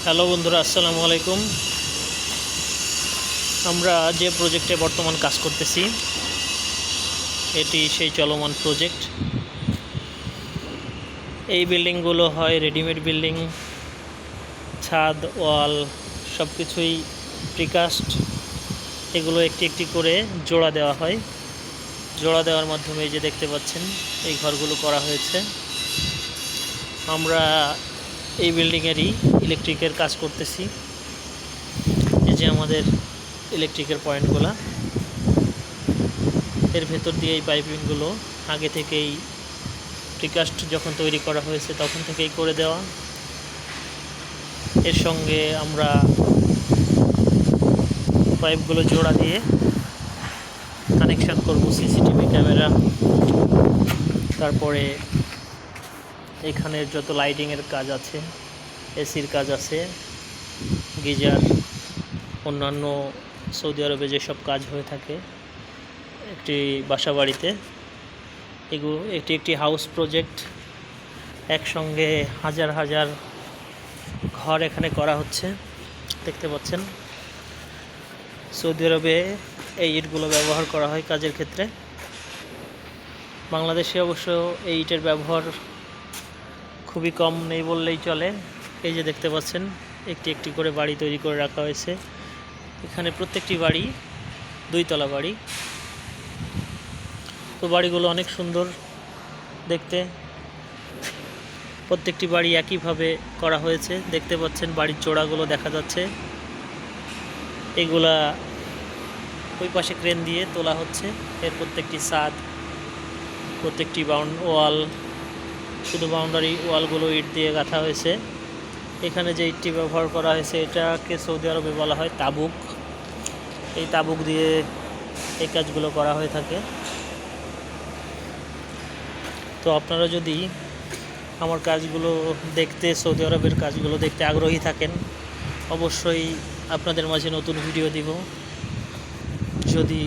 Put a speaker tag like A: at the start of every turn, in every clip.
A: Hello বন্ধুরা, আসসালামু আলাইকুম। আমরা যে প্রজেক্টে বর্তমান কাজ করতেছি এটি সেই চলমান প্রজেক্ট। এই বিল্ডিংগুলো হয় রেডিমেড বিল্ডিং, ছাদ, ওয়াল সব কিছুই প্রিকাস্ট। এগুলো একটি একটি করে জোড়া দেওয়া হয়। জোড়া দেওয়ার মাধ্যমে এই যে দেখতে পাচ্ছেন এই ঘরগুলো করা হয়েছে। আমরা এই বিল্ডিংয়েরই ইলেকট্রিকের কাজ করতেছি। এই যে আমাদের ইলেকট্রিকের পয়েন্টগুলো, এর ভেতর দিয়ে এই পাইপিংগুলো আগে থেকেই প্রিকাস্ট যখন তৈরি করা হয়েছে তখন থেকেই করে দেওয়া। এর সঙ্গে আমরা পাইপগুলো জোড়া দিয়ে কানেকশান করব সিসিটিভি ক্যামেরা, তারপরে এখানের যত লাইটিংয়ের কাজ আছে, এসির কাজ আছে, গিজার, অন্যান্য সৌদি আরবে যেসব কাজ হয়ে থাকে একটি বাসা বাড়িতে, এগুলো এটি একটি হাউস প্রজেক্ট। একসঙ্গে হাজার হাজার ঘর এখানে করা হচ্ছে, দেখতে পাচ্ছেন। সৌদি আরবে এই ইটগুলো ব্যবহার করা হয় কাজের ক্ষেত্রে। বাংলাদেশে অবশ্য এই ইটের ব্যবহার খুবই কম, নেই বললেই চলে। এই যে দেখতে পাচ্ছেন একটি একটি করে বাড়ি তৈরি করে রাখা হয়েছে। এখানে প্রত্যেকটি বাড়ি 2 তলা বাড়ি। তো বাড়িগুলো অনেক সুন্দর দেখতে। প্রত্যেকটি বাড়ি একইভাবে করা হয়েছে, দেখতে পাচ্ছেন। বাড়ির চোড়াগুলো দেখা যাচ্ছে, এগুলা ওই পাশে ক্রেন দিয়ে তোলা হচ্ছে। এর প্রত্যেকটি ছাদ, প্রত্যেকটি ওয়াল, শুধু বাউন্ডারি ওয়ালগুলো ইট দিয়ে গাঁথা হয়েছে। এখানে যে ইটটি ব্যবহার করা হয়েছে এটাকে সৌদি আরবে বলা হয় তাবুক। এই তাবুক দিয়ে এই কাজগুলো করা হয়ে থাকে। তো আপনারা যদি আমার কাজগুলো দেখতে, সৌদি আরবের কাজগুলো দেখতে আগ্রহী থাকেন, অবশ্যই আপনাদের মাঝে নতুন ভিডিও দিব। যদি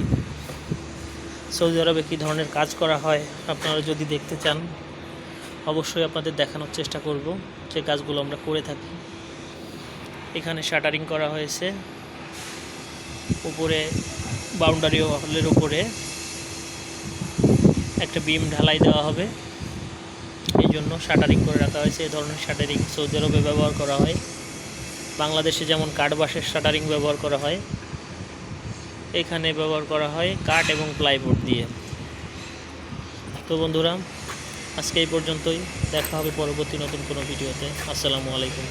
A: সৌদি আরবে কী ধরনের কাজ করা হয় আপনারা যদি দেখতে চান, অবশ্যই আপনাদের দেখানোর চেষ্টা করব যে কাজগুলো আমরা করে থাকি। এখানে শাটারিং করা হয়েছে, উপরে বাউন্ডারি ওয়ালের উপরে একটা বিম ঢালাই দেওয়া হবে, এই জন্য শাটারিং করে রাখা হয়েছে। এই ধরনের শাটারিং সৌদি আরবে ব্যবহার করা হয়। বাংলাদেশে যেমন কাঠ বাঁশের শাটারিং ব্যবহার করা হয়, এখানে ব্যবহার করা হয় কাঠ এবং প্লাইবোর্ড দিয়ে। তো বন্ধুরা, আজকে এই পর্যন্তই। দেখা হবে পরবর্তী নতুন কোনো ভিডিওতে। আসসালামু আলাইকুম।